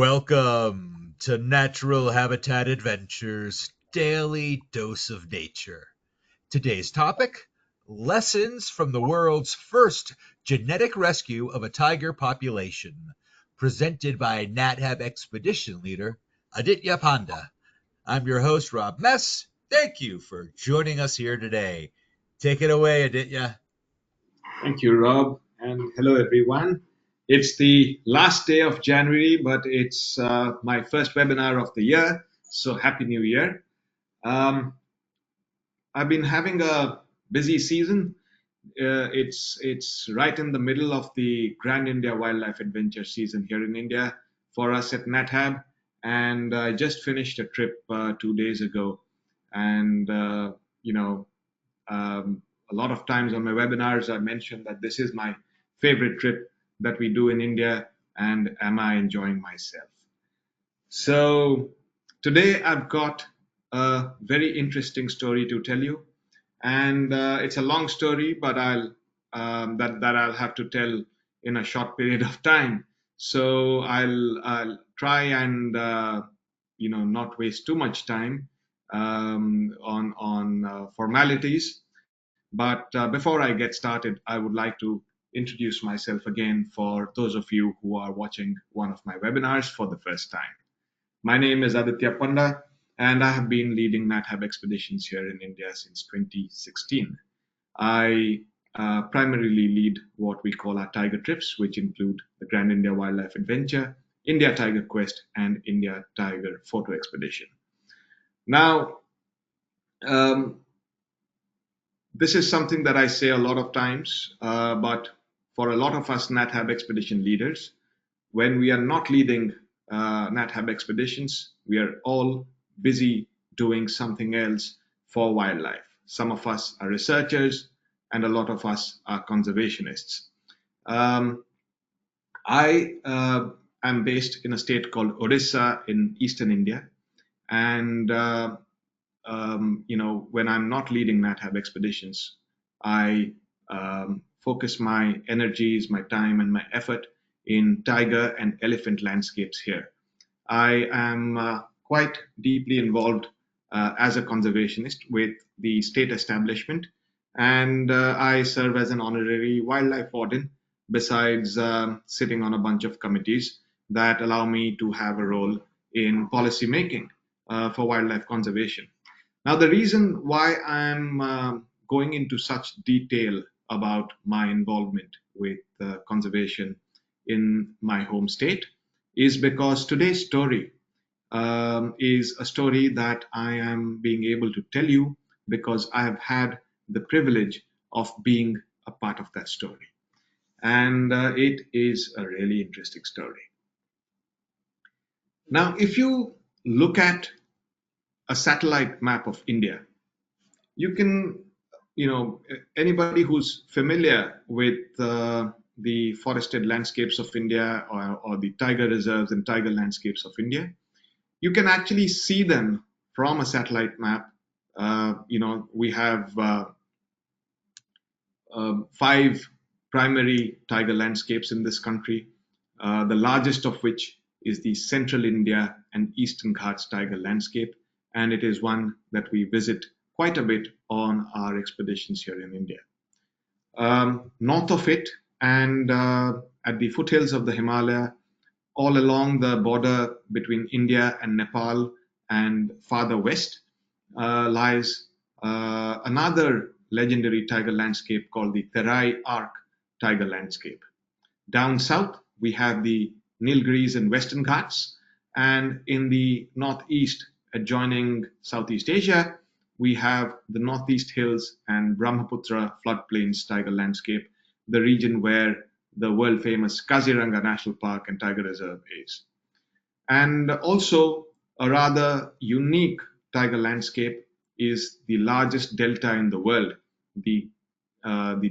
Welcome to Natural Habitat Adventures Daily Dose of Nature. Today's topic: lessons from the world's first genetic rescue of a tiger population, presented by NatHab Expedition Leader Aditya Panda. I'm your host, Rob Mess. Thank you for joining us here today. Take it away, Aditya. Thank you, Rob, and hello, everyone. It's the last day of January, but it's my first webinar of the year, so Happy New Year. I've been having a busy season. It's right in the middle of the Grand India Wildlife Adventure season here in India for us at NatHab, and I just finished a trip 2 days ago, and you know a lot of times on my webinars, I mentioned that this is my favorite trip that we do in India, and am I enjoying myself? So today I've got a very interesting story to tell you, and it's a long story, but that I'll have to tell in a short period of time. So I'll try and not waste too much time on formalities. But before I get started, I would like to introduce myself again for those of you who are watching one of my webinars for the first time. My name is Aditya Panda, and I have been leading NatHab expeditions here in India since 2016. I primarily lead what we call our tiger trips, which include the Grand India Wildlife Adventure, India Tiger Quest, and India Tiger Photo Expedition. Now, this is something that I say a lot of times, but for a lot of us NatHab expedition leaders, when we are not leading NatHab expeditions, we are all busy doing something else for wildlife. Some of us are researchers, and a lot of us are conservationists. I am based in a state called Odisha in eastern India, and when I'm not leading NatHab expeditions, I focus my energies, my time, and my effort in tiger and elephant landscapes here. I am quite deeply involved as a conservationist with the state establishment, and I serve as an honorary wildlife warden, besides sitting on a bunch of committees that allow me to have a role in policy making for wildlife conservation. Now, the reason why I'm going into such detail about my involvement with conservation in my home state is because today's story is a story that I am being able to tell you because I have had the privilege of being a part of that story. And it is a really interesting story. Now, if you look at a satellite map of India, you can, anybody who's familiar with the forested landscapes of India or the tiger reserves and tiger landscapes of India, you can actually see them from a satellite map. We have 5 primary tiger landscapes in this country, the largest of which is the Central India and Eastern Ghats tiger landscape, and it is one that we visit quite a bit on our expeditions here in India. North of it and at the foothills of the Himalaya, all along the border between India and Nepal and farther west lies another legendary tiger landscape called the Terai Arc tiger landscape. Down south, we have the Nilgiris and Western Ghats, and in the northeast, adjoining Southeast Asia, we have the Northeast Hills and Brahmaputra floodplains tiger landscape, the region where the world famous Kaziranga National Park and Tiger Reserve is. And also, a rather unique tiger landscape is the largest delta in the world, the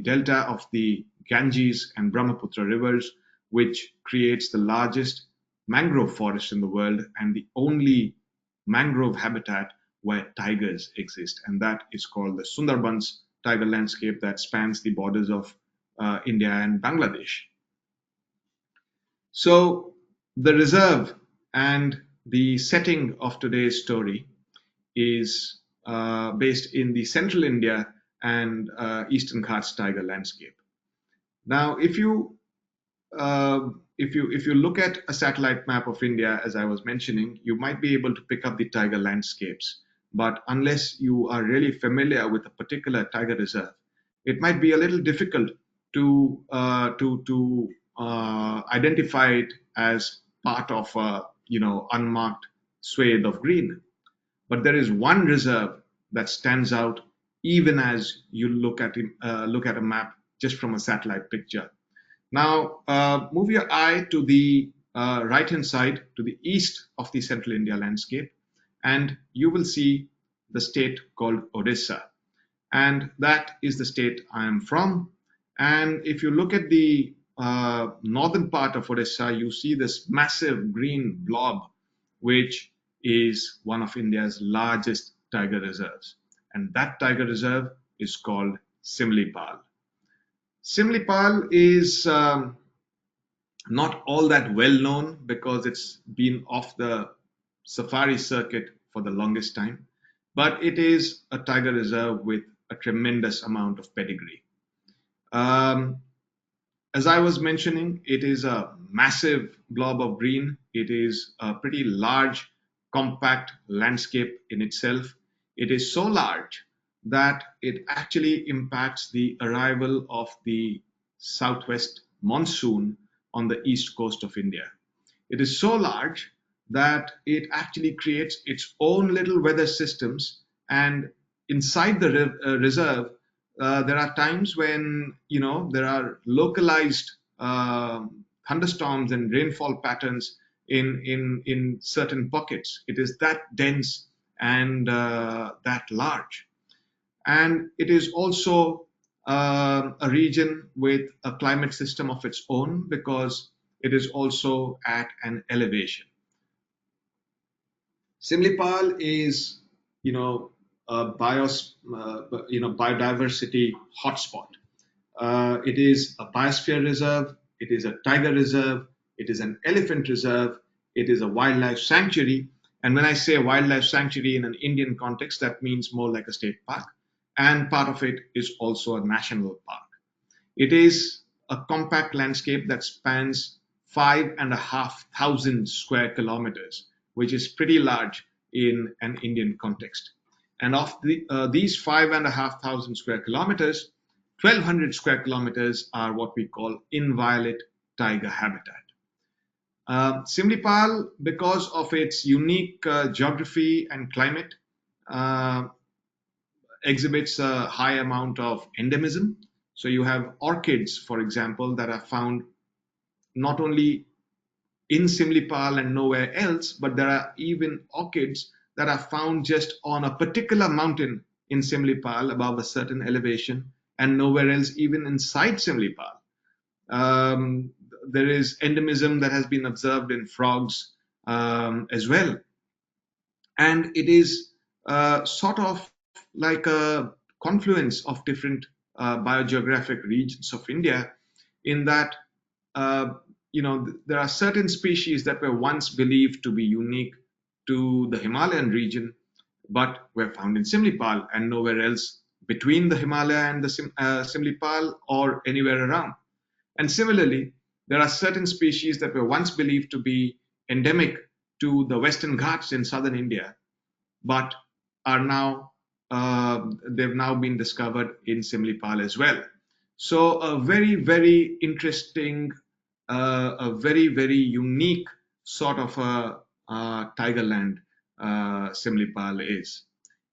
delta of the Ganges and Brahmaputra rivers, which creates the largest mangrove forest in the world and the only mangrove habitat where tigers exist. And that is called the Sundarbans tiger landscape that spans the borders of India and Bangladesh. So the reserve And the setting of today's story is based in the central India and Eastern Ghats tiger landscape. Now, if you look at a satellite map of India, as I was mentioning, you might be able to pick up the tiger landscapes. But unless you are really familiar with a particular tiger reserve, it might be a little difficult to identify it as part of a unmarked swathe of green. But there is one reserve that stands out even as you look at a map just from a satellite picture. Now, move your eye to the right-hand side, to the east of the central India landscape, and you will see the state called Odisha. And that is the state I am from. And if you look at the northern part of Odisha, you see this massive green blob, which is one of India's largest tiger reserves. And that tiger reserve is called Similipal. Similipal is not all that well known because it's been off the safari circuit for the longest time, but it is a tiger reserve with a tremendous amount of pedigree. Um, as I was mentioning, it is a massive blob of green. It is a pretty large, compact landscape in itself. It is so large that it actually impacts the arrival of the southwest monsoon on the east coast of India. It is so large that it actually creates its own little weather systems, and inside the reserve, there are times when there are localized thunderstorms and rainfall patterns in certain pockets. It is that dense and that large, and it is also a region with a climate system of its own because it is also at an elevation. Simlipal is, biodiversity hotspot. It is a biosphere reserve. It is a tiger reserve. It is an elephant reserve. It is a wildlife sanctuary. And when I say wildlife sanctuary in an Indian context, that means more like a state park. And part of it is also a national park. It is a compact landscape that spans 5,500 square kilometers, which is pretty large in an Indian context. And of these 5,500 square kilometers, 1,200 square kilometers are what we call inviolate tiger habitat. Simlipal, because of its unique geography and climate, uh, exhibits a high amount of endemism. So you have orchids, for example, that are found not only in Simlipal and nowhere else, but there are even orchids that are found just on a particular mountain in Simlipal above a certain elevation and nowhere else, even inside Simlipal. Um, there is endemism that has been observed in frogs as well. And it is sort of like a confluence of different biogeographic regions of India, in that uh, there are certain species that were once believed to be unique to the Himalayan region, but were found in Simlipal and nowhere else between the Himalaya and the Simlipal or anywhere around. And similarly, there are certain species that were once believed to be endemic to the Western Ghats in southern India, but are now they've now been discovered in Simlipal as well. So a very, very interesting, a very, very unique sort of a tiger land Simlipal is.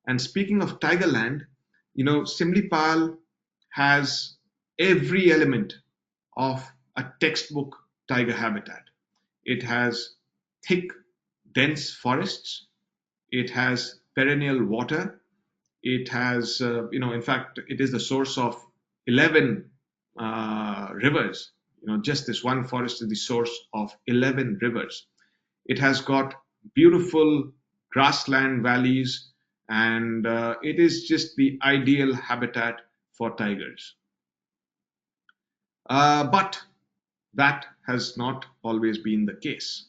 And speaking of tiger land, Simlipal has every element of a textbook tiger habitat. It has thick, dense forests. It has perennial water. It has, in fact, it is the source of 11 rivers. Just this one forest is the source of 11 rivers. It has got beautiful grassland valleys, and it is just the ideal habitat for tigers. But that has not always been the case.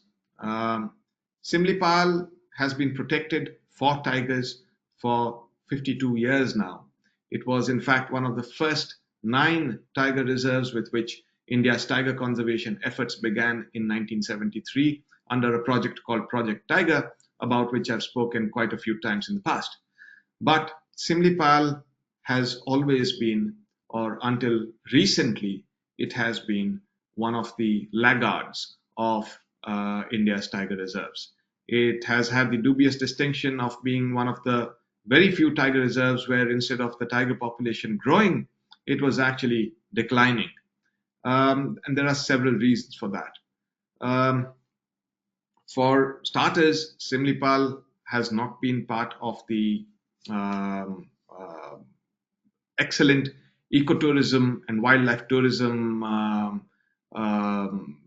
Simlipal has been protected for tigers for 52 years now. It was, in fact, one of the first 9 tiger reserves with which India's tiger conservation efforts began in 1973 under a project called Project Tiger, about which I've spoken quite a few times in the past. But Simlipal has always been, or until recently, it has been one of the laggards of India's tiger reserves. It has had the dubious distinction of being one of the very few tiger reserves where instead of the tiger population growing, it was actually declining. And there are several reasons for that. Um, for starters, Simlipal has not been part of the um, uh, excellent ecotourism and wildlife tourism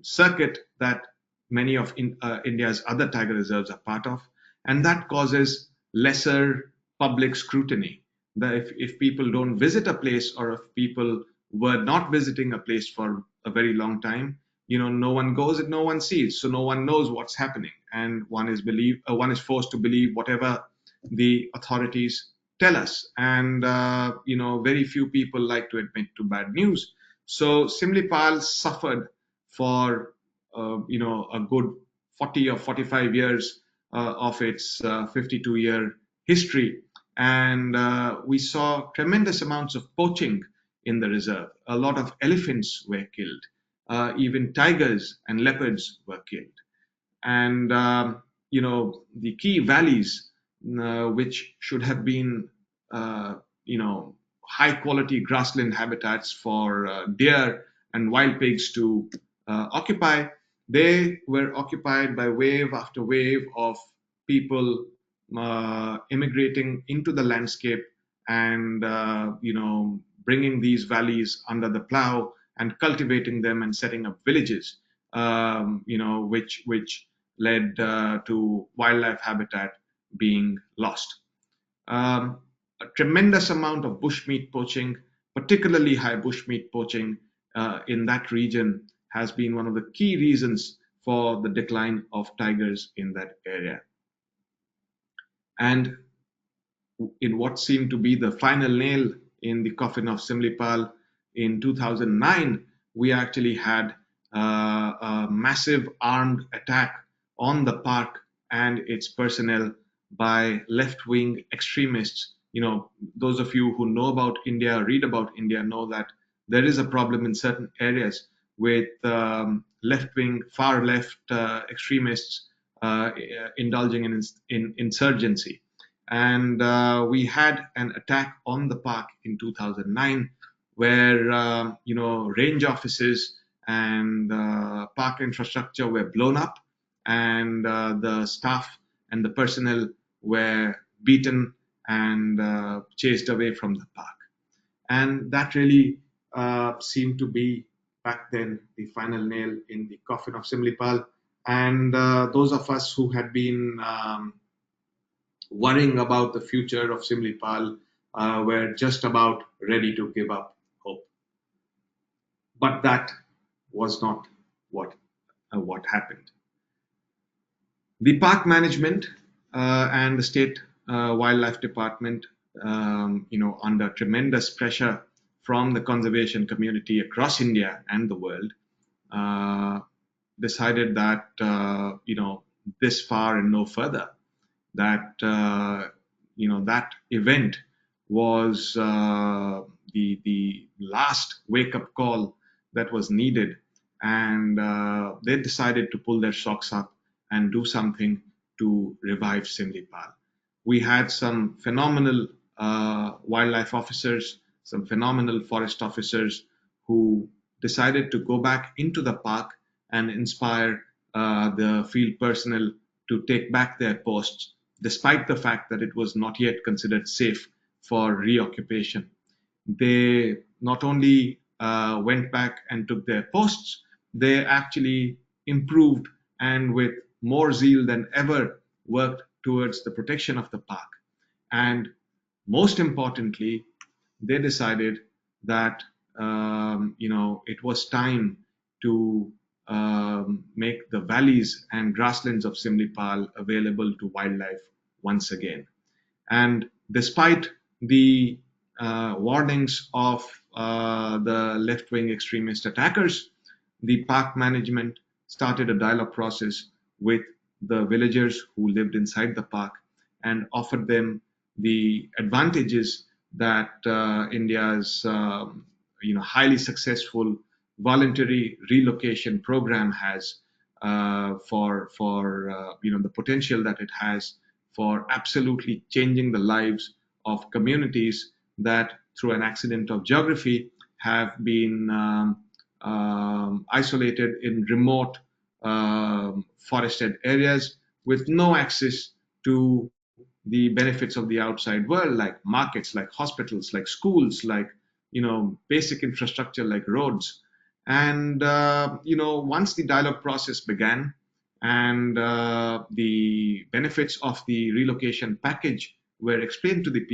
circuit that many of India's other tiger reserves are part of, and that causes lesser public scrutiny. That if people don't visit a place, or if people were not visiting a place for a very long time, no one goes and no one sees, so no one knows what's happening, and one is forced to believe whatever the authorities tell us. And very few people like to admit to bad news. So Simlipal suffered for a good 40 or 45 years of its 52-year history, and we saw tremendous amounts of poaching in the reserve. A lot of elephants were killed. Even tigers and leopards were killed. And the key valleys, which should have been uh, you know high quality grassland habitats for deer and wild pigs to occupy, they were occupied by wave after wave of people immigrating into the landscape, and bringing these valleys under the plow and cultivating them and setting up villages, which led to wildlife habitat being lost. Um, a tremendous amount of bushmeat poaching, particularly high bushmeat poaching in that region, has been one of the key reasons for the decline of tigers in that area. And in what seemed to be the final nail in the coffin of Simlipal in 2009, we actually had a massive armed attack on the park and its personnel by left wing extremists. Those of you who know about India, read about India, know that there is a problem in certain areas with left wing, far left extremists indulging in insurgency. And we had an attack on the park in 2009 where range offices and park infrastructure were blown up, and the staff and the personnel were beaten and chased away from the park. And that really seemed to be back then the final nail in the coffin of Simlipal. And those of us who had been worrying about the future of Simlipal were just about ready to give up hope. But that was not what happened. The park management and the state wildlife department, under tremendous pressure from the conservation community across India and the world, decided that this far and no further. That that event was the last wake up call that was needed, and they decided to pull their socks up and do something to revive Simlipal. We had some phenomenal wildlife officers, some phenomenal forest officers who decided to go back into the park and inspire the field personnel to take back their posts, despite the fact that it was not yet considered safe for reoccupation. They not only went back and took their posts, they actually improved and with more zeal than ever worked towards the protection of the park. And most importantly, they decided that it was time to make the valleys and grasslands of Simlipal available to wildlife once again. And despite the warnings of the left-wing extremist attackers, the park management started a dialogue process with the villagers who lived inside the park and offered them the advantages that India's highly successful voluntary relocation program has for the potential that it has for absolutely changing the lives of communities that through an accident of geography have been isolated in remote forested areas with no access to the benefits of the outside world, like markets, like hospitals, like schools, like basic infrastructure like roads. And once the dialogue process began and the benefits of the relocation package were explained to the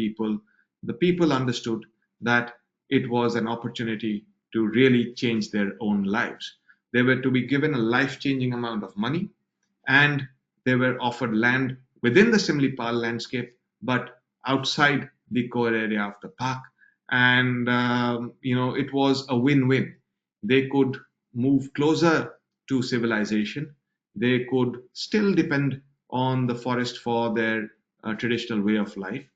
people understood that it was an opportunity to really change their own lives. They were to be given a life-changing amount of money, and they were offered land within the Simlipal landscape, but outside the core area of the park. And it was a win-win. They could move closer to civilization. They could still depend on the forest for their traditional way of life,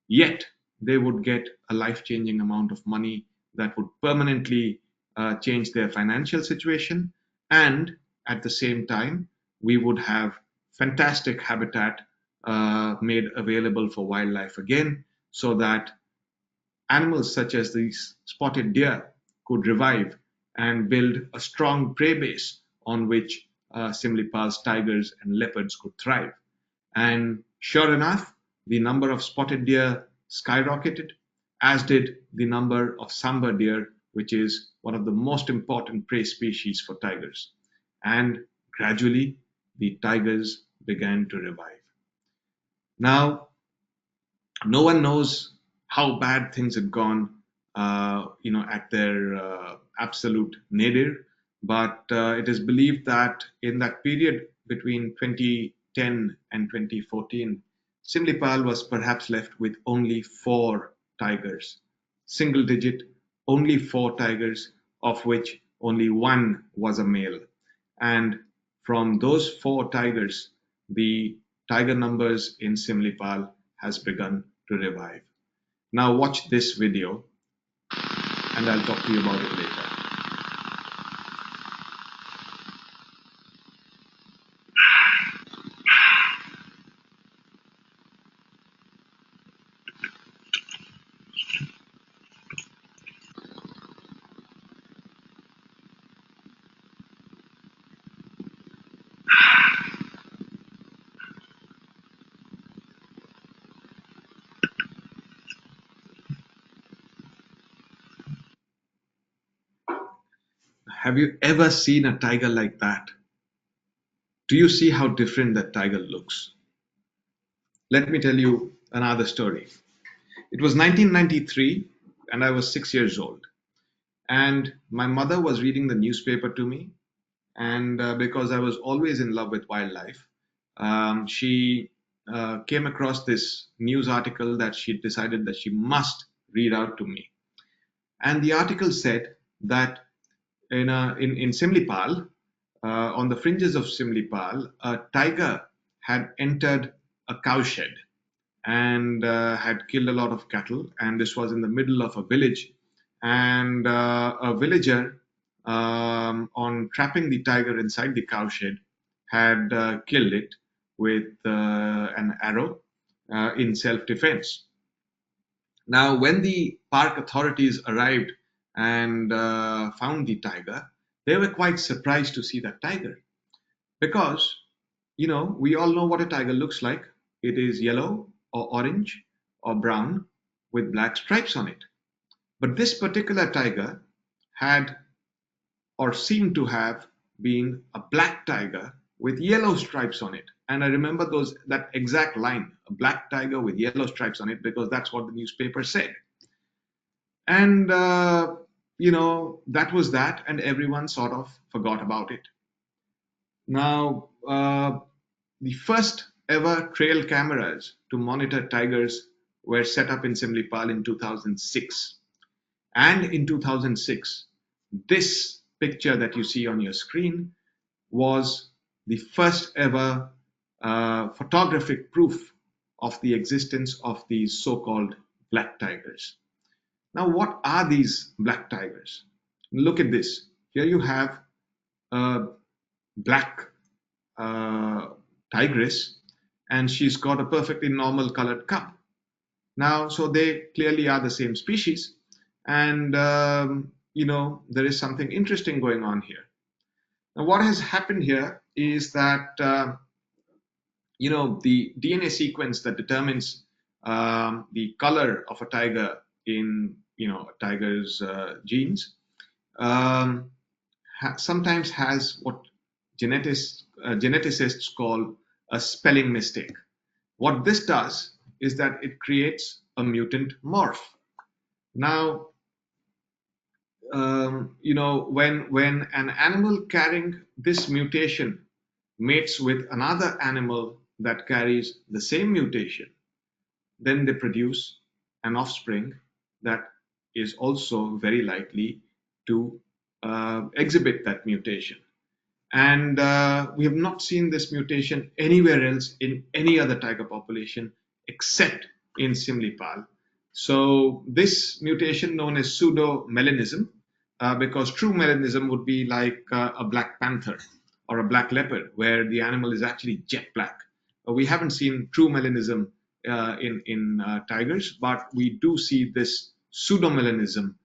yet they would get a life-changing amount of money that would permanently change their financial situation. And at the same time, we would have fantastic habitat made available for wildlife again, so that animals such as these spotted deer could revive and build a strong prey base on which Simlipal's tigers and leopards could thrive. And sure enough, the number of spotted deer skyrocketed, as did the number of sambar deer, which is one of the most important prey species for tigers. And gradually, the tigers began to revive. Now, no one knows how bad things had gone, at their absolute nadir. But it is believed that in that period between 2010 and 2014, Simlipal was perhaps left with only 4 tigers, single digit, only 4 tigers, of which only one was a male. And from those 4 tigers, the tiger numbers in Simlipal has begun to revive. Now watch this video and I'll talk to you about it later. Have you ever seen a tiger like that? Do you see how different that tiger looks? Let me tell you another story. It was 1993 and I was 6 years old. And my mother was reading the newspaper to me. And because I was always in love with wildlife, she came across this news article that she decided that she must read out to me. And the article said that in Simlipal, on the fringes of Simlipal, a tiger had entered a cowshed and had killed a lot of cattle. And this was in the middle of a village. And a villager, on trapping the tiger inside the cowshed, had killed it with an arrow in self-defense. Now, when the park authorities arrived and found the tiger, they were quite surprised to see that tiger because, we all know what a tiger looks like. It is yellow or orange or brown with black stripes on it. But this particular tiger had or seemed to have been a black tiger with yellow stripes on it. And I remember that exact line, a black tiger with yellow stripes on it, because that's what the newspaper said. And, that was that, and everyone sort of forgot about it. Now, the first ever trail cameras to monitor tigers were set up in Simlipal in 2006. And in 2006, this picture that you see on your screen was the first ever photographic proof of the existence of these so-called black tigers. Now, what are these black tigers? Look at this. Here you have a black uh, tigress, and she's got a perfectly normal colored cub. Now, so they clearly are the same species, and there is something interesting going on here. Now, what has happened here is that the DNA sequence that determines the color of a tiger in a tiger's genes um, sometimes has what geneticists call a spelling mistake. What this does is that it creates a mutant morph. Now, when an animal carrying this mutation mates with another animal that carries the same mutation, then they produce an offspring that is also very likely to exhibit that mutation. And we have not seen this mutation anywhere else in any other tiger population except in Simlipal. So this mutation known as pseudo-melanism, because true melanism would be like a black panther or a black leopard, where the animal is actually jet black. We haven't seen true melanism in tigers, but we do see this pseudo-melanism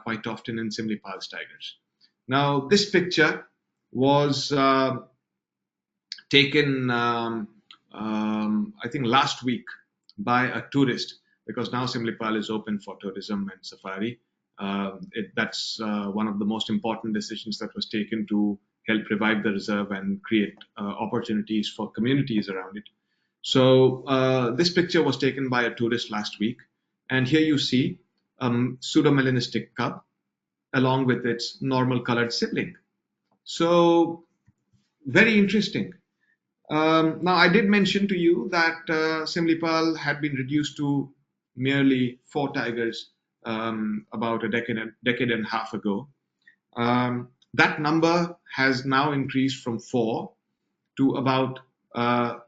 quite often in Simlipal's tigers. Now, this picture was taken, I think, last week by a tourist, because now Simlipal is open for tourism and safari. That's one of the most important decisions that was taken to help revive the reserve and create opportunities for communities around it. So this picture was taken by a tourist last week, and here you see a pseudomelanistic cub along with its normal colored sibling. So very interesting. Now, I did mention to you that Simlipal had been reduced to merely 4 tigers about a decade and a half ago. That number has now increased from 4 to about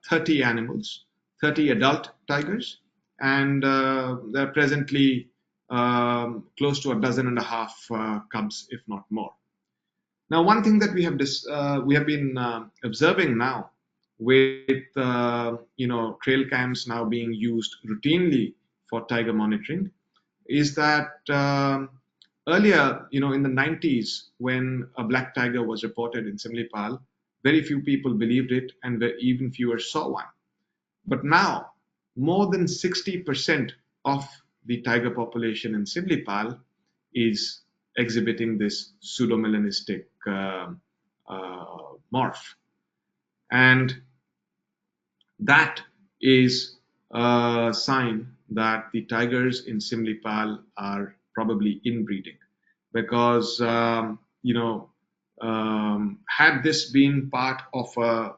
30 animals, 30 adult tigers, and there are presently close to a dozen and a half cubs, if not more. Now, one thing that we have been observing now, with trail cams now being used routinely for tiger monitoring, is that earlier, in the 90s, when a black tiger was reported in Simlipal, very few people believed it, and even fewer saw one. But now, more than 60% of the tiger population in Simlipal is exhibiting this pseudomelanistic morph. And that is a sign that the tigers in Simlipal are probably inbreeding, because had this been part of a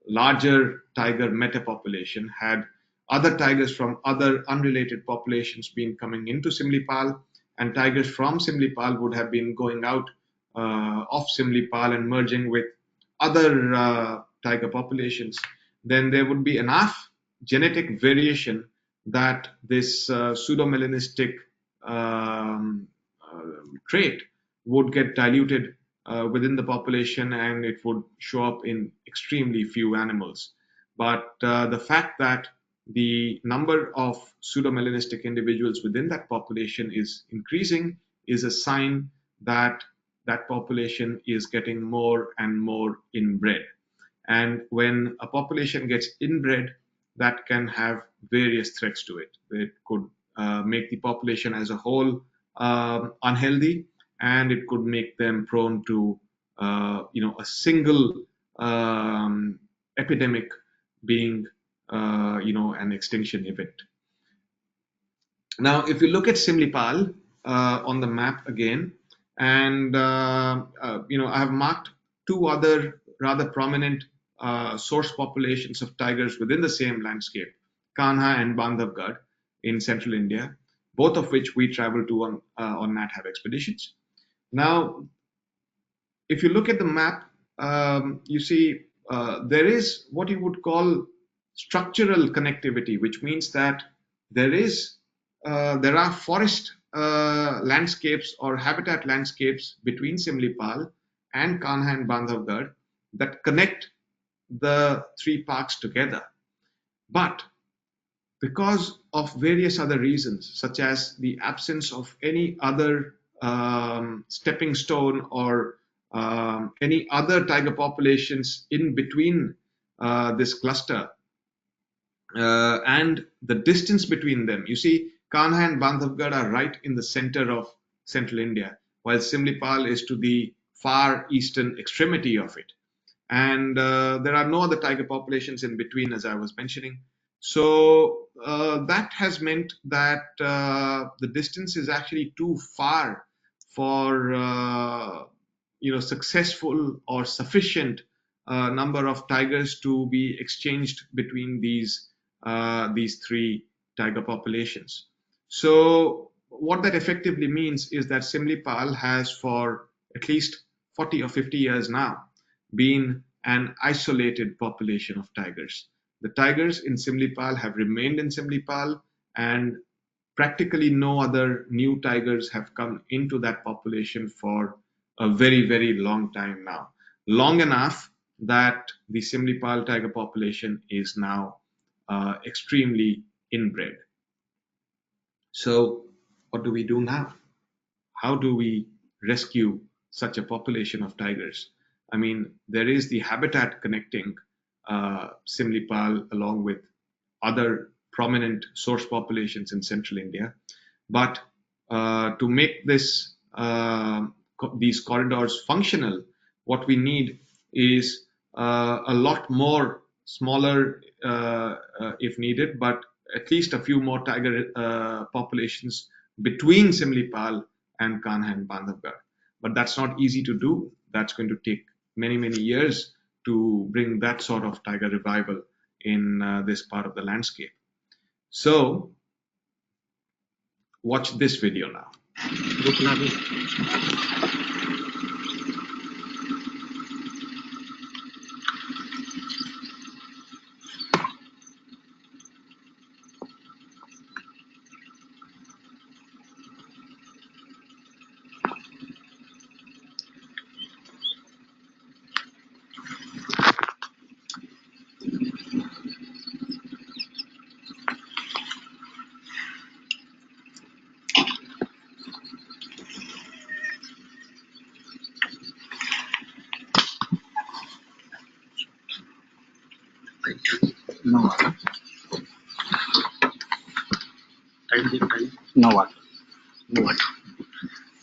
larger tiger metapopulation, had other tigers from other unrelated populations been coming into Simlipal, and tigers from Simlipal would have been going out of Simlipal and merging with other tiger populations, then there would be enough genetic variation that this pseudomelanistic trait would get diluted within the population, and it would show up in extremely few animals. But the fact that the number of pseudomelanistic individuals within that population is increasing is a sign that that population is getting more and more inbred. And when a population gets inbred, that can have various threats to it. It could make the population as a whole unhealthy, and it could make them prone to a single epidemic being an extinction event. Now, if you look at Simlipal on the map again, and I have marked 2 other rather prominent source populations of tigers within the same landscape, Kanha and Bandhavgarh in central India, both of which we travel to on NatHab expeditions. Now, if you look at the map, you see there is what you would call structural connectivity, which means that there are forest landscapes or habitat landscapes between Similipal and Kanha and Bandhavgarh that connect the three parks together. But because of various other reasons, such as the absence of any other stepping stone or any other tiger populations in between this cluster, and the distance between them. You see, Kanha and Bandhavgarh are right in the center of central India, while Simlipal is to the far eastern extremity of it. And there are no other tiger populations in between, as I was mentioning. So that has meant that the distance is actually too far for successful or sufficient number of tigers to be exchanged between these three tiger populations. So what that effectively means is that Simlipal has, for at least 40 or 50 years now, been an isolated population of tigers. The tigers in Simlipal have remained in Simlipal, and practically no other new tigers have come into that population for a very, very long time now. Long enough that the Simlipal tiger population is now extremely inbred. So, what do we do now? How do we rescue such a population of tigers? I mean, there is the habitat connecting Simlipal along with other prominent source populations in central India. But to make these corridors functional, what we need is a lot more smaller, if needed, but at least a few more tiger populations between Simlipal and Kanha and Bandhavgarh. But that's not easy to do. That's going to take many, many years to bring that sort of tiger revival in this part of the landscape. So, watch this video now. No water. No water. No water.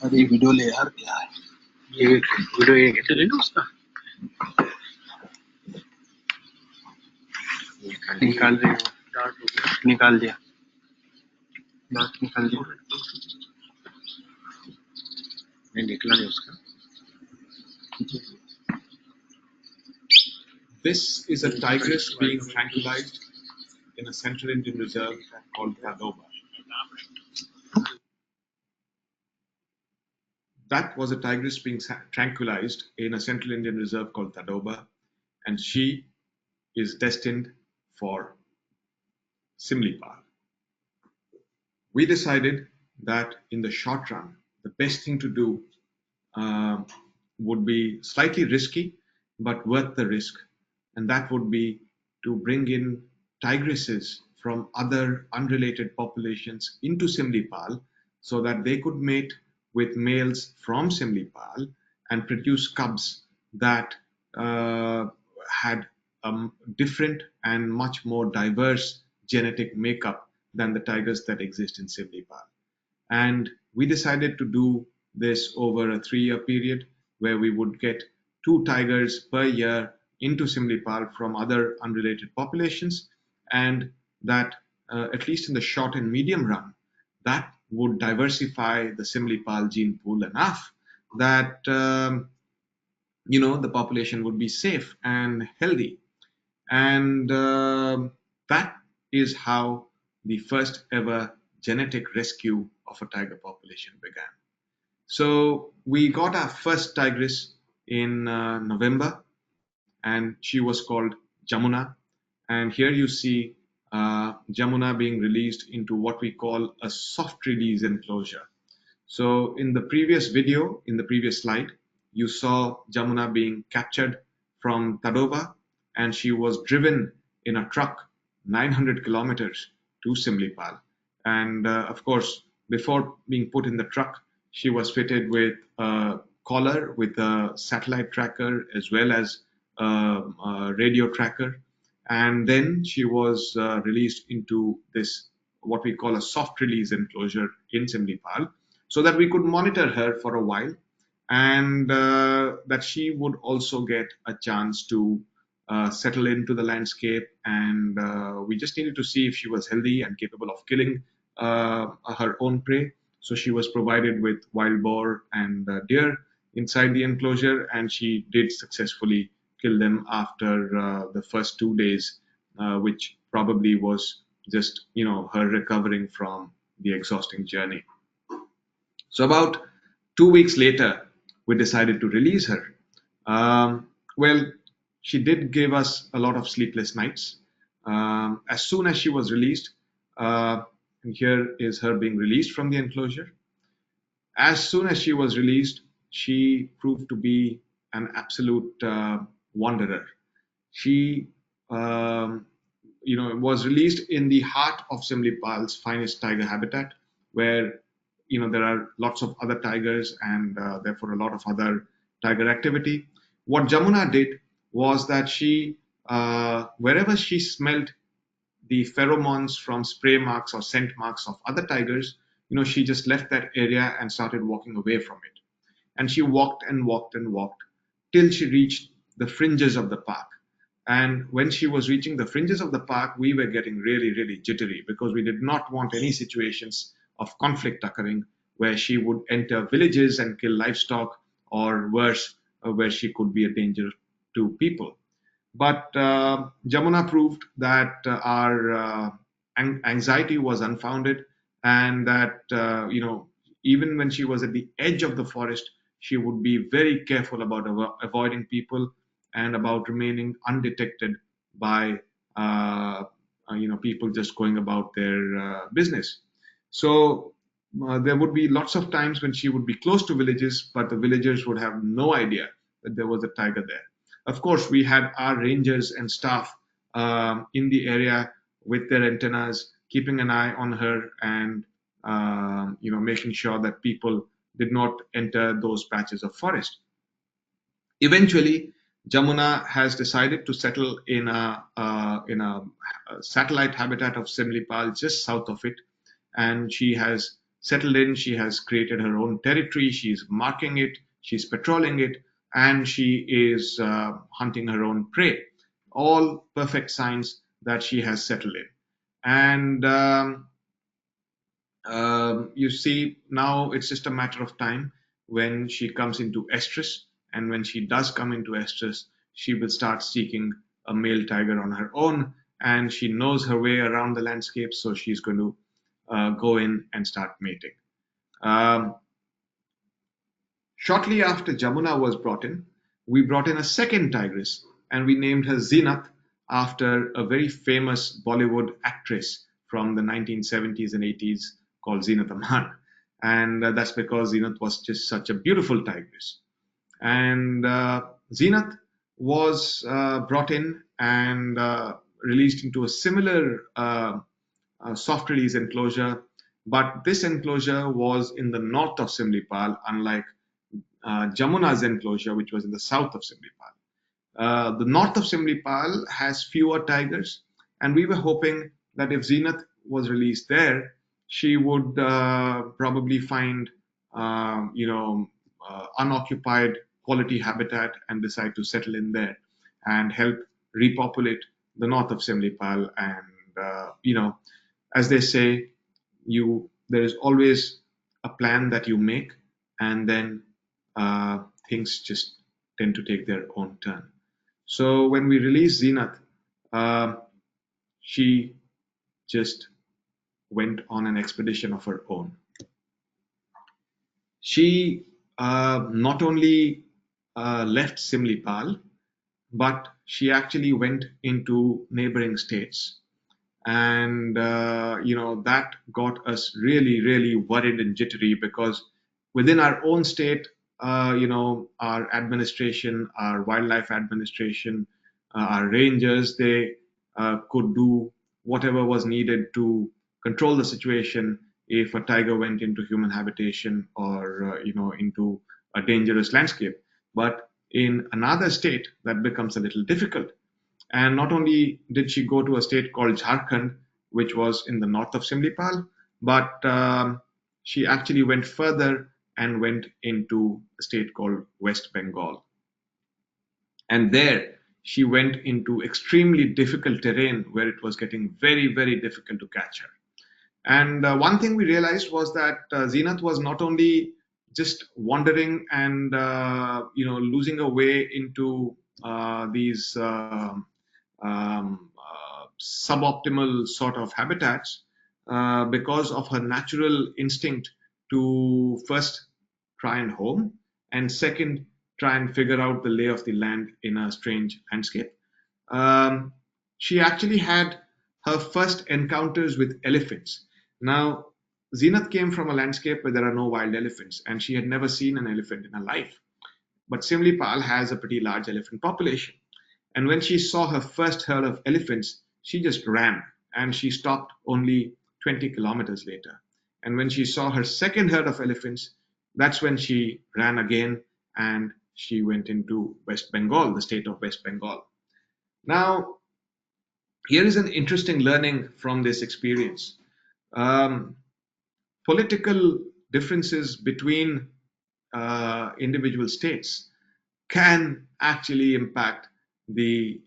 अरे video ले यार क्या है ये video ये कैसे ले लो उसका निकाल रही हो निकाल दिया डार्ट निकाल दिया नहीं निकला नहीं उसका This is a tigress being tranquilized in a central Indian reserve called Tadoba. That was a tigress being tranquilized in a central Indian reserve called Tadoba, and she is destined for Simlipal. We decided that in the short run, the best thing to do would be slightly risky, but worth the risk. And that would be to bring in tigresses from other unrelated populations into Simlipal so that they could mate with males from Simlipal and produce cubs that had a different and much more diverse genetic makeup than the tigers that exist in Simlipal. And we decided to do this over a 3-year period where we would get 2 tigers per year into Simlipal from other unrelated populations, and that at least in the short and medium run, that would diversify the Simlipal gene pool enough that the population would be safe and healthy. And that is how the first ever genetic rescue of a tiger population began. So we got our first tigress in November, and she was called Jamuna. And here you see Jamuna being released into what we call a soft release enclosure. So in the previous video, in the previous slide, you saw Jamuna being captured from Tadoba, and she was driven in a truck 900 kilometers to Similipal. And of course, before being put in the truck, she was fitted with a collar with a satellite tracker as well as a radio tracker. And then she was released into this, what we call a soft release enclosure in Similipal, so that we could monitor her for a while, and that she would also get a chance to settle into the landscape. And we just needed to see if she was healthy and capable of killing her own prey. So she was provided with wild boar and deer inside the enclosure, and she did successfully kill them after the first 2 days, which probably was just her recovering from the exhausting journey. So about 2 weeks later, we decided to release her. Well, she did give us a lot of sleepless nights. As soon as she was released, and here is her being released from the enclosure. As soon as she was released, she proved to be an absolute wanderer. She, was released in the heart of Simlipal's finest tiger habitat, where there are lots of other tigers and therefore a lot of other tiger activity. What Jamuna did was that she, wherever she smelled the pheromones from spray marks or scent marks of other tigers, she just left that area and started walking away from it. And she walked and walked and walked till she reached the fringes of the park. And when she was reaching the fringes of the park, we were getting really, really jittery, because we did not want any situations of conflict occurring where she would enter villages and kill livestock, or worse, where she could be a danger to people. But Jamuna proved that our anxiety was unfounded, and that even when she was at the edge of the forest, she would be very careful about avoiding people and about remaining undetected by people just going about their business. So there would be lots of times when she would be close to villages, but the villagers would have no idea that there was a tiger there. Of course, we had our rangers and staff in the area with their antennas, keeping an eye on her, and making sure that people did not enter those patches of forest. Eventually, Jamuna has decided to settle in a satellite habitat of Simlipal just south of it, and she has settled in. She has created her own territory. She's marking it. She's patrolling it, and she is hunting her own prey. All perfect signs that she has settled in. And you see, now it's just a matter of time when she comes into estrus. And when she does come into estrus, she will start seeking a male tiger on her own. And she knows her way around the landscape, so she's going to go in and start mating. Um, Shortly after Jamuna was brought in, we brought in a second tigress, and we named her Zeenat after a very famous Bollywood actress from the 1970s and 80s called Zeenat Aman. And that's because Zeenat was just such a beautiful tigress. And Zeenat was brought in and released into a similar soft release enclosure, but this enclosure was in the north of Simlipal, unlike Jamuna's enclosure, which was in the south of Simlipal. The north of Simlipal has fewer tigers, and we were hoping that if Zeenat was released there, she would probably find, unoccupied quality habitat and decide to settle in there and help repopulate the north of Simlipal. And as they say, there is always a plan that you make, and then things just tend to take their own turn. So when we released Zenith, she just went on an expedition of her own. She not only left Similipal, but she actually went into neighboring states. And, that got us really, really worried and jittery, because within our own state, our administration, our wildlife administration, our rangers, they could do whatever was needed to control the situation if a tiger went into human habitation or, into a dangerous landscape. But in another state, that becomes a little difficult. And not only did she go to a state called Jharkhand, which was in the north of Simlipal, but she actually went further and went into a state called West Bengal. And there she went into extremely difficult terrain where it was getting very, very difficult to catch her. And one thing we realized was that Zenith was not only just wandering and losing her way into these suboptimal sort of habitats because of her natural instinct to first try and home, and second, try and figure out the lay of the land in a strange landscape. Um, she actually had her first encounters with elephants. Now, Zenith came from a landscape where there are no wild elephants, and she had never seen an elephant in her life. But Simlipal has a pretty large elephant population. And when she saw her first herd of elephants, she just ran, and she stopped only 20 kilometers later. And when she saw her second herd of elephants, that's when she ran again, and she went into West Bengal, the state of West Bengal. Now, here is an interesting learning from this experience. Um, Political differences between individual states can actually impact the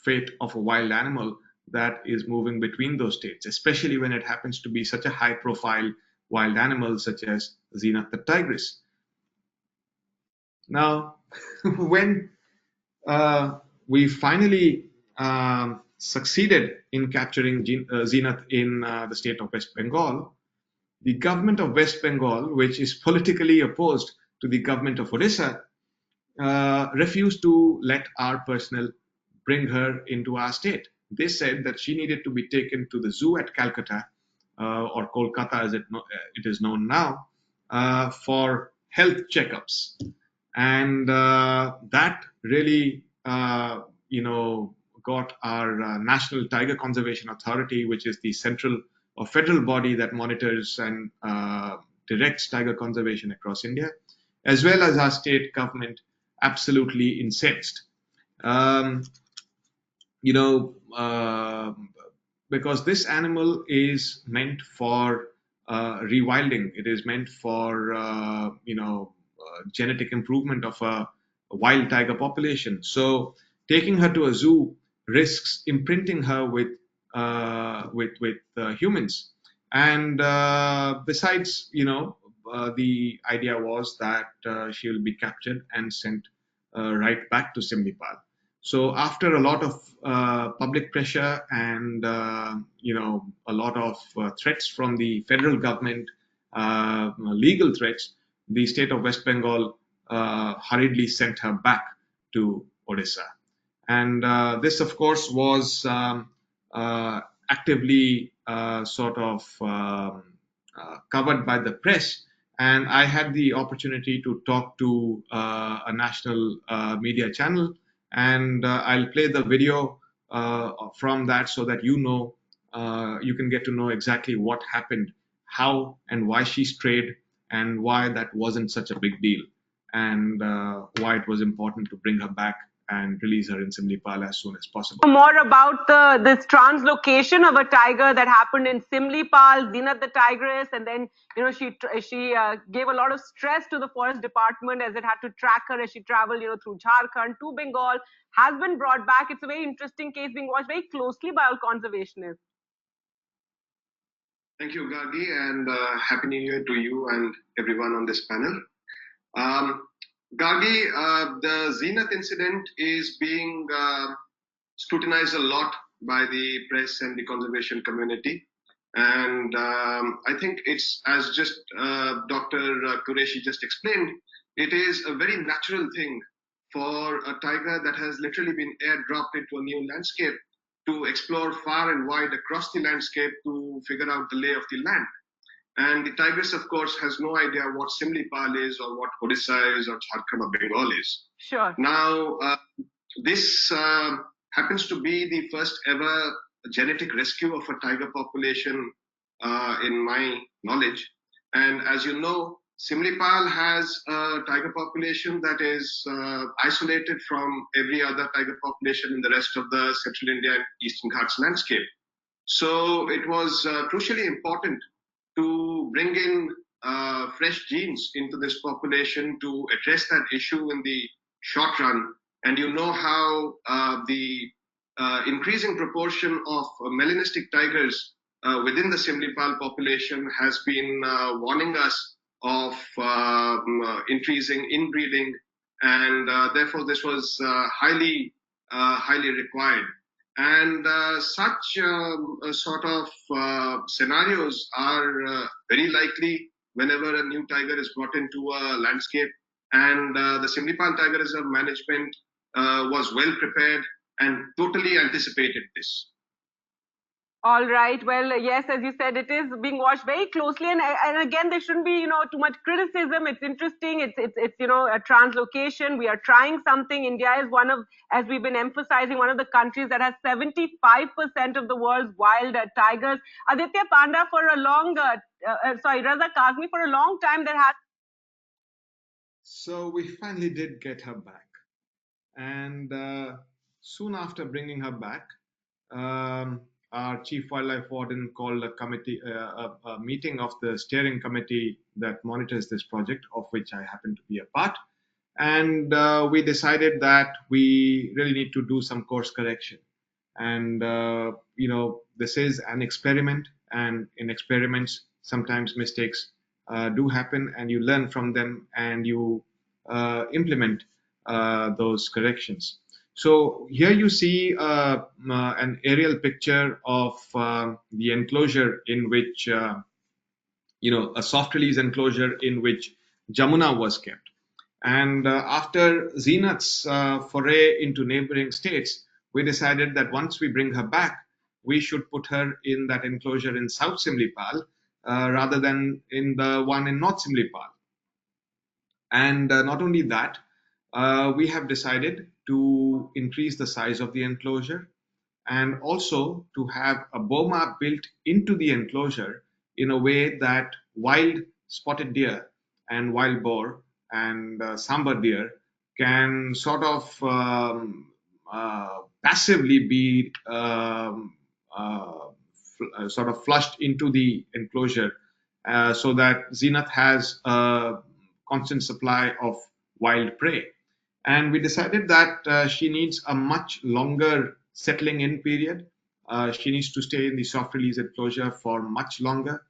fate of a wild animal that is moving between those states, especially when it happens to be such a high profile wild animal such as Zenith the tigress. Now, when we finally succeeded in capturing Zenith in the state of West Bengal, the government of West Bengal, which is politically opposed to the government of Odisha, refused to let our personnel bring her into our state. They said that she needed to be taken to the zoo at Calcutta, or Kolkata as it is known now, for health checkups. And that really, got our National Tiger Conservation Authority, which is the central or federal body that monitors and directs tiger conservation across India, as well as our state government, absolutely incensed. Um, you know, because this animal is meant for rewilding. It is meant for, genetic improvement of a wild tiger population. So taking her to a zoo risks imprinting her with humans. And besides, the idea was that she will be captured and sent right back to Simlipal. So after a lot of public pressure and a lot of threats from the federal government, legal threats, the state of West Bengal hurriedly sent her back to Odisha. And this, of course, was actively covered by the press. And I had the opportunity to talk to a national media channel. And I'll play the video from that so that you can get to know exactly what happened, how and why she strayed, and why that wasn't such a big deal, and why it was important to bring her back and release her in Simlipal as soon as possible. More about this translocation of a tiger that happened in Simlipal, Zenith the tigress, and then she gave a lot of stress to the forest department as it had to track her as she traveled through Jharkhand to Bengal. Has been brought back. It's a very interesting case being watched very closely by all conservationists. Thank you, Gargi, and Happy New Year to you and everyone on this panel. Gargi, the Zenith incident is being scrutinized a lot by the press and the conservation community. And I think it's, as just Dr. Qureshi just explained, it is a very natural thing for a tiger that has literally been airdropped into a new landscape to explore far and wide across the landscape to figure out the lay of the land. And the tigress, of course, has no idea what Similipal is or what Odisha is or Jharkhand or Bengal is. Sure. Now, this happens to be the first ever genetic rescue of a tiger population in my knowledge. And as you know, Similipal has a tiger population that is isolated from every other tiger population in the rest of the Central India and Eastern Ghats landscape. So it was crucially important to bring in fresh genes into this population to address that issue in the short run. And you know how the increasing proportion of melanistic tigers within the Similipal population has been warning us of increasing inbreeding, and therefore this was highly required. And such sort of scenarios are very likely whenever a new tiger is brought into a landscape. And the Similipal Tiger Reserve management was well prepared and totally anticipated this. All right. Well, yes, as you said, it is being watched very closely, and again, there shouldn't be too much criticism. It's interesting. It's a translocation. We are trying something. India is one of, as we've been emphasizing, one of the countries that has 75% of the world's wild tigers. Aditya Panda, for a long, Raza Kazmi, for a long time there has. So we finally did get her back, and soon after bringing her back, our chief wildlife warden called a committee, a meeting of the steering committee that monitors this project, of which I happen to be a part. And we decided that we really need to do some course correction. And, this is an experiment, and in experiments, sometimes mistakes do happen, and you learn from them and you implement those corrections. So here you see an aerial picture of the enclosure in which, a soft release enclosure in which Jamuna was kept. And after Zenith's foray into neighboring states, we decided that once we bring her back, we should put her in that enclosure in South Similipal rather than in the one in North Similipal. And not only that, we have decided to increase the size of the enclosure and also to have a boma built into the enclosure in a way that wild spotted deer and wild boar and sambar deer can sort of passively be sort of flushed into the enclosure so that Zenith has a constant supply of wild prey. And we decided that she needs a much longer settling in period. She needs to stay in the soft release enclosure for much longer.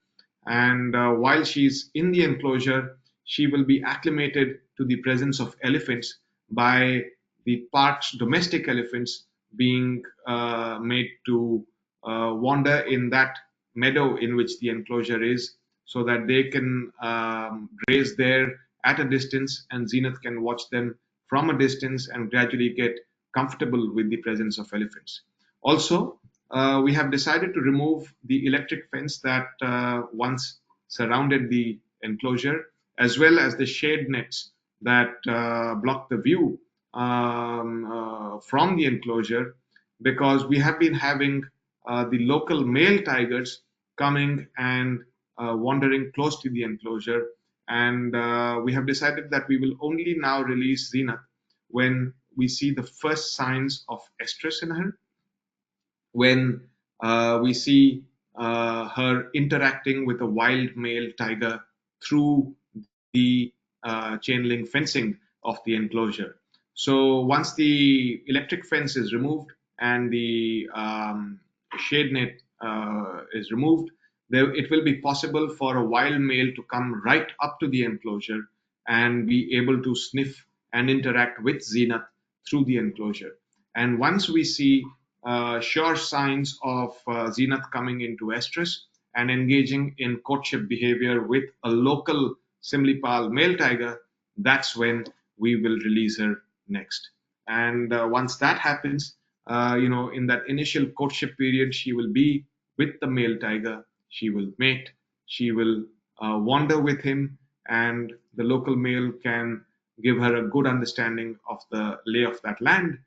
And while she's in the enclosure, she will be acclimated to the presence of elephants by the park's domestic elephants being made to wander in that meadow in which the enclosure is, so that they can graze there at a distance, and Zenith can watch them from a distance and gradually get comfortable with the presence of elephants. Also, we have decided to remove the electric fence that once surrounded the enclosure, as well as the shade nets that block the view from the enclosure, because we have been having the local male tigers coming and wandering close to the enclosure. And we have decided that we will only now release Zenith when we see the first signs of estrus in her, when we see her interacting with a wild male tiger through the chain link fencing of the enclosure. So once the electric fence is removed and the shade net is removed, it will be possible for a wild male to come right up to the enclosure and be able to sniff and interact with Zenith through the enclosure. And once we see sure signs of Zenith coming into estrus and engaging in courtship behavior with a local Similipal male tiger, that's when we will release her next. And once that happens, in that initial courtship period, she will be with the male tiger, she will mate, she will wander with him, and the local male can give her a good understanding of the lay of that land.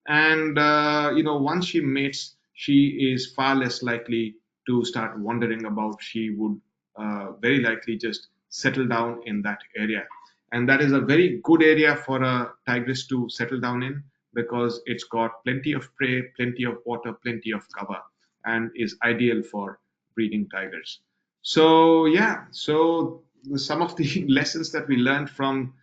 And once she mates, she is far less likely to start wandering about. She would very likely just settle down in that area. And that is a very good area for a tigress to settle down in, because it's got plenty of prey, plenty of water, plenty of cover, and is ideal for breeding tigers. So yeah, so some of the lessons that we learned from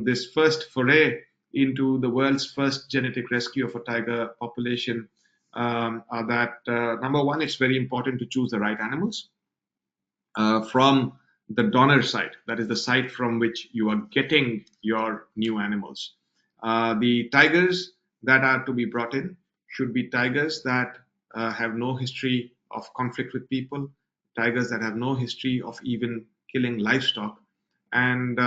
this first foray into the world's first genetic rescue of a tiger population are that number one, it's very important to choose the right animals from the donor site, that is the site from which you are getting your new animals. The tigers that are to be brought in should be tigers that have no history of conflict with people, tigers that have no history of even killing livestock. And,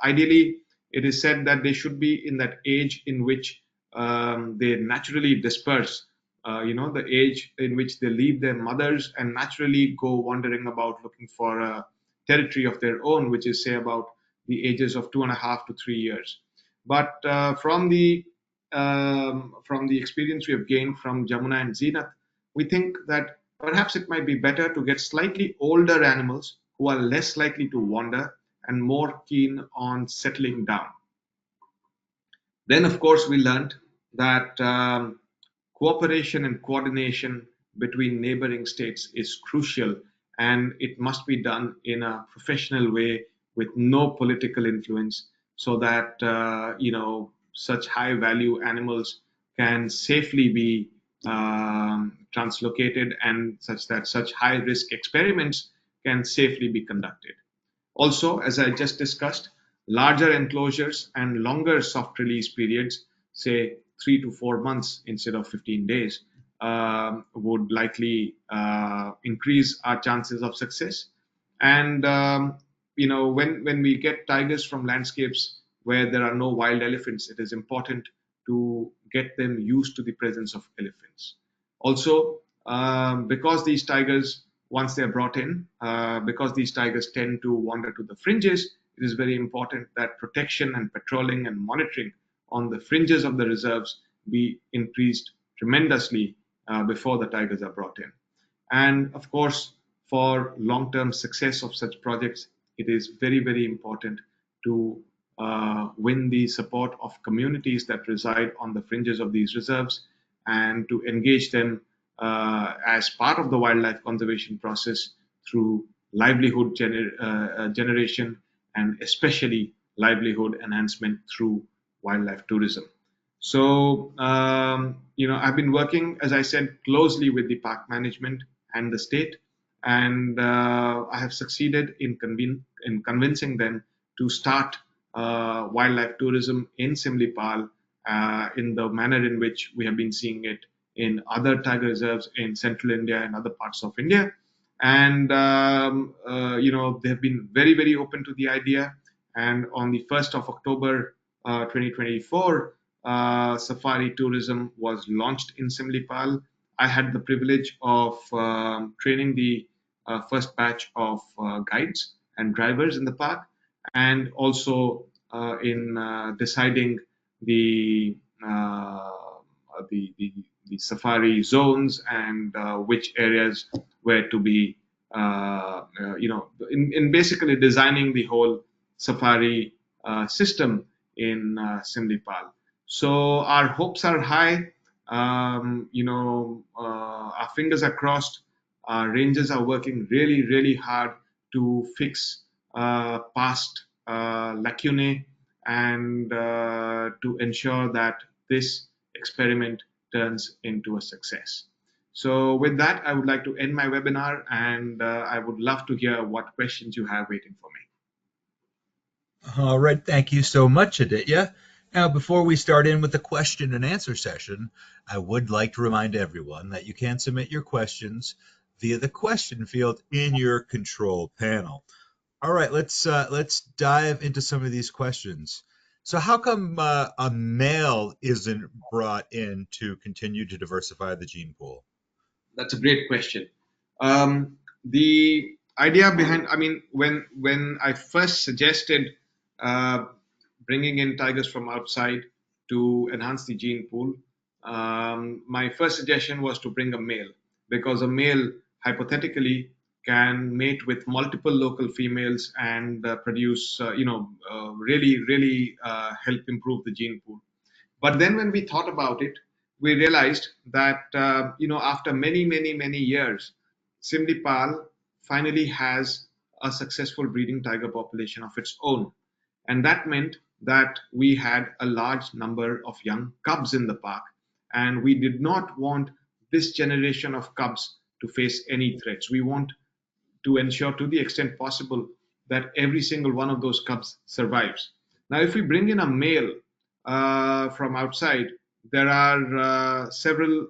ideally, it is said that they should be in that age in which they naturally disperse, the age in which they leave their mothers and naturally go wandering about looking for a territory of their own, which is, say, about the ages of 2.5 to 3 years. But from the experience we have gained from Jamuna and Zenith, we think that perhaps it might be better to get slightly older animals who are less likely to wander and more keen on settling down. Then, of course, we learned that cooperation and coordination between neighboring states is crucial, and it must be done in a professional way with no political influence, so that such high value animals can safely be translocated, and such that such high risk experiments can safely be conducted. Also, as I just discussed, larger enclosures and longer soft release periods, say 3 to 4 months instead of 15 days, would likely increase our chances of success. And when we get tigers from landscapes where there are no wild elephants, it is important to get them used to the presence of elephants. Also, because these tigers, once they're brought in, because these tigers tend to wander to the fringes, it is very important that protection and patrolling and monitoring on the fringes of the reserves be increased tremendously before the tigers are brought in. And of course, for long-term success of such projects, it is very, very important to win the support of communities that reside on the fringes of these reserves, and to engage them as part of the wildlife conservation process through livelihood generation, and especially livelihood enhancement through wildlife tourism. So, I've been working, as I said, closely with the park management and the state, and I have succeeded in convincing them to start wildlife tourism in Similipal in the manner in which we have been seeing it in other tiger reserves in central India and other parts of India. And, they have been very, very open to the idea. And on the 1st of October 2024, safari tourism was launched in Similipal. I had the privilege of training the first batch of guides and drivers in the park, and also in deciding the safari zones and which areas were to be, in basically designing the whole safari system in Similipal. So our hopes are high. Our fingers are crossed. Our rangers are working really, really hard to fix past lacunae, and to ensure that this experiment turns into a success. So with that, I would like to end my webinar, and I would love to hear what questions you have waiting for me. All right, thank you so much, Aditya. Now, before we start in with the question and answer session, I would like to remind everyone that you can submit your questions via the question field in your control panel. All right, let's dive into some of these questions. So, how come a male isn't brought in to continue to diversify the gene pool? That's a great question. The idea behind, I mean, when I first suggested uh, bringing in tigers from outside to enhance the gene pool, my first suggestion was to bring a male, because a male hypothetically can mate with multiple local females and produce, really help improve the gene pool. But then when we thought about it, we realized that, after many years, Simlipal finally has a successful breeding tiger population of its own. And that meant that we had a large number of young cubs in the park. And we did not want this generation of cubs to face any threats. We want to ensure, to the extent possible, that every single one of those cubs survives. Now, if we bring in a male from outside, there are several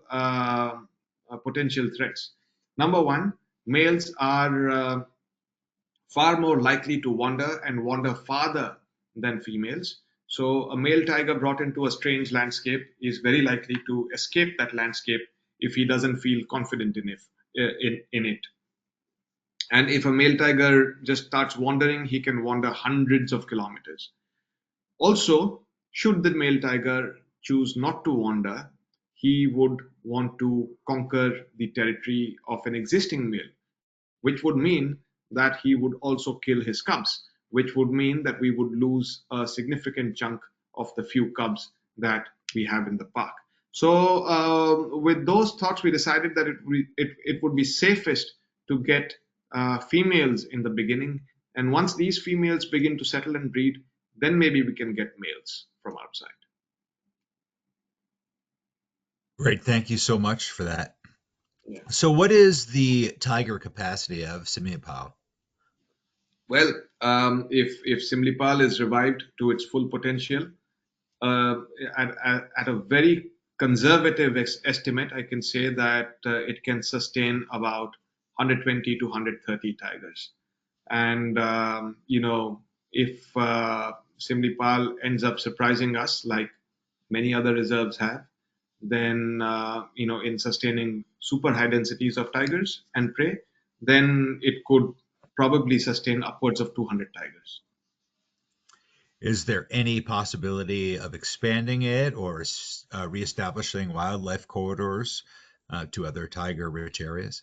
potential threats. Number one, males are far more likely to wander and wander farther than females. So, a male tiger brought into a strange landscape is very likely to escape that landscape if he doesn't feel confident in it. And if a male tiger just starts wandering, he can wander hundreds of kilometers. Also, should the male tiger choose not to wander, he would want to conquer the territory of an existing male, which would mean that he would also kill his cubs, which would mean that we would lose a significant chunk of the few cubs that we have in the park. So, with those thoughts, we decided that it would be safest to get females in the beginning. And once these females begin to settle and breed, then maybe we can get males from outside. Great, thank you so much for that. Yeah. So, what is the tiger capacity of Similipal? Well, if Simlipal is revived to its full potential, uh, at a very conservative estimate, I can say that it can sustain about 120 to 130 tigers. And, if Simlipal ends up surprising us like many other reserves have, then, in sustaining super high densities of tigers and prey, then it could probably sustain upwards of 200 tigers. Is there any possibility of expanding it or reestablishing wildlife corridors to other tiger-rich areas?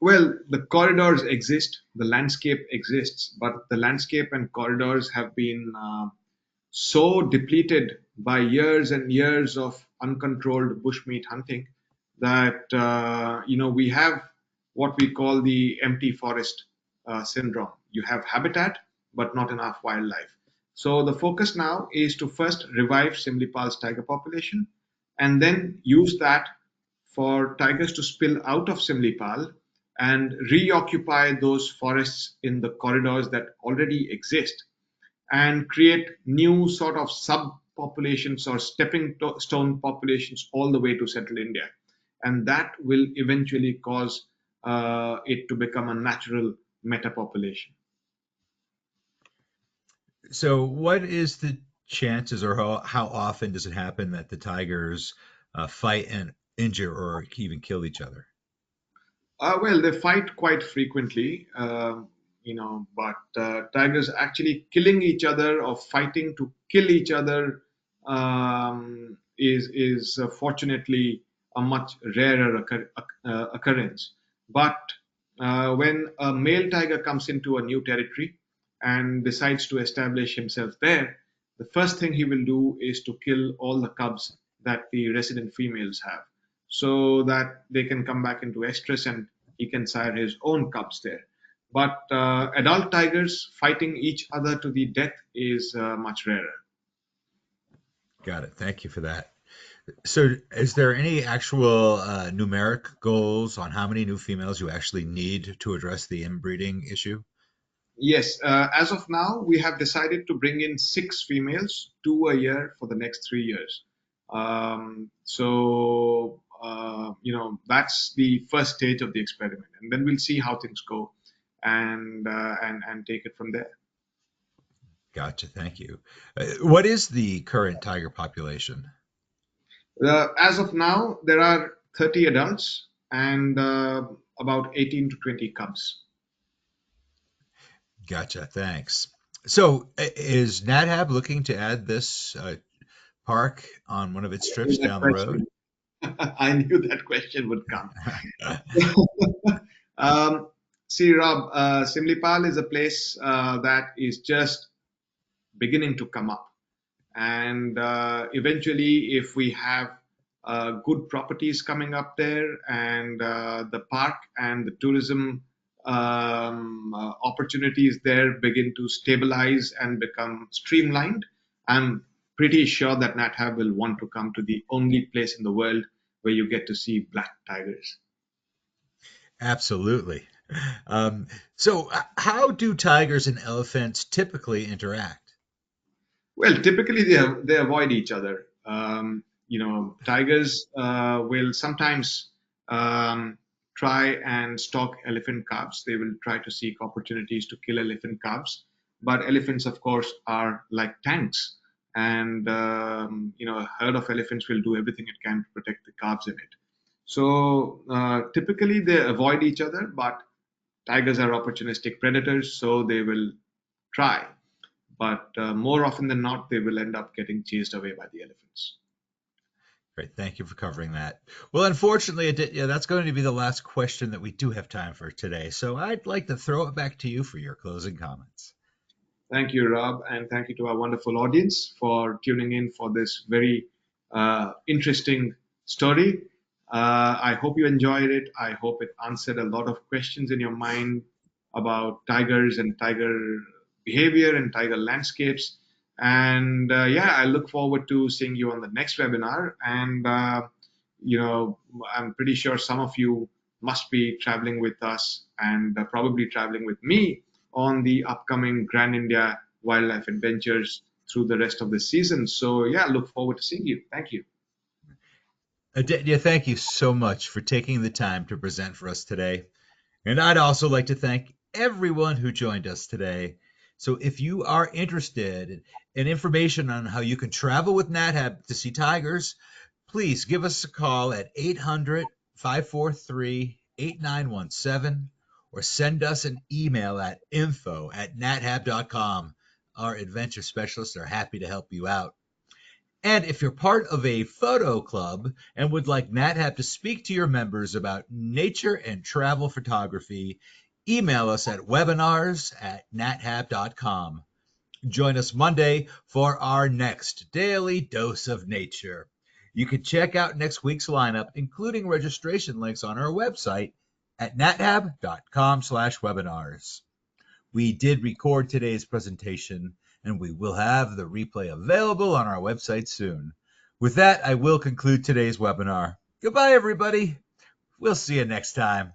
Well, the corridors exist, the landscape exists, but the landscape and corridors have been so depleted by years and years of uncontrolled bushmeat hunting that we have what we call the empty forest syndrome. You have habitat, but not enough wildlife. So the focus now is to first revive Simlipal's tiger population, and then use that for tigers to spill out of Simlipal and reoccupy those forests in the corridors that already exist, and create new sort of subpopulations or stepping stone populations all the way to central India. And that will eventually cause it to become a natural metapopulation. So, what is the chances, or how often does it happen that the tigers fight and injure or even kill each other? Well, they fight quite frequently, but tigers actually killing each other or fighting to kill each other is fortunately a much rarer occurrence. But when a male tiger comes into a new territory and decides to establish himself there, the first thing he will do is to kill all the cubs that the resident females have, so that they can come back into estrus and he can sire his own cubs there. But adult tigers fighting each other to the death is much rarer. Got it. Thank you for that. So, is there any actual numeric goals on how many new females you actually need to address the inbreeding issue? Yes, as of now, we have decided to bring in 6 females, 2 a year for the next 3 years. That's the first stage of the experiment, and then we'll see how things go, and take it from there. Gotcha. Thank you. What is the current tiger population? As of now, there are 30 adults and about 18 to 20 cubs. Gotcha. Thanks. So, is NatHab looking to add this park on one of its trips down the road? I knew that question would come. See, Rob, Similipal is a place that is just beginning to come up. And eventually, if we have good properties coming up there, and the park and the tourism opportunities there begin to stabilize and become streamlined, I'm pretty sure that NatHab will want to come to the only place in the world where you get to see black tigers. Absolutely. So, how do tigers and elephants typically interact? Well, typically they avoid each other. Tigers will sometimes try and stalk elephant cubs. They will try to seek opportunities to kill elephant cubs. But elephants, of course, are like tanks, and a herd of elephants will do everything it can to protect the cubs in it. So typically they avoid each other, but tigers are opportunistic predators, so they will try. But more often than not, they will end up getting chased away by the elephants. Great. Thank you for covering that. Well, unfortunately, that's going to be the last question that we do have time for today. So I'd like to throw it back to you for your closing comments. Thank you, Rob, and thank you to our wonderful audience for tuning in for this very interesting story. I hope you enjoyed it. I hope it answered a lot of questions in your mind about tigers and tiger behavior and tiger landscapes. And I look forward to seeing you on the next webinar. And, I'm pretty sure some of you must be traveling with us and probably traveling with me on the upcoming Grand India Wildlife Adventures through the rest of the season. So, look forward to seeing you. Thank you. Aditya, thank you so much for taking the time to present for us today. And I'd also like to thank everyone who joined us today. So if you are interested in information on how you can travel with NatHab to see tigers, please give us a call at 800-543-8917 or send us an email at info@nathab.com. Our adventure specialists are happy to help you out. And if you're part of a photo club and would like NatHab to speak to your members about nature and travel photography, email us at webinars@nathab.com. Join us Monday for our next daily dose of nature. You can check out next week's lineup, including registration links on our website at nathab.com/webinars. We did record today's presentation, and we will have the replay available on our website soon. With that, I will conclude today's webinar. Goodbye, everybody. We'll see you next time.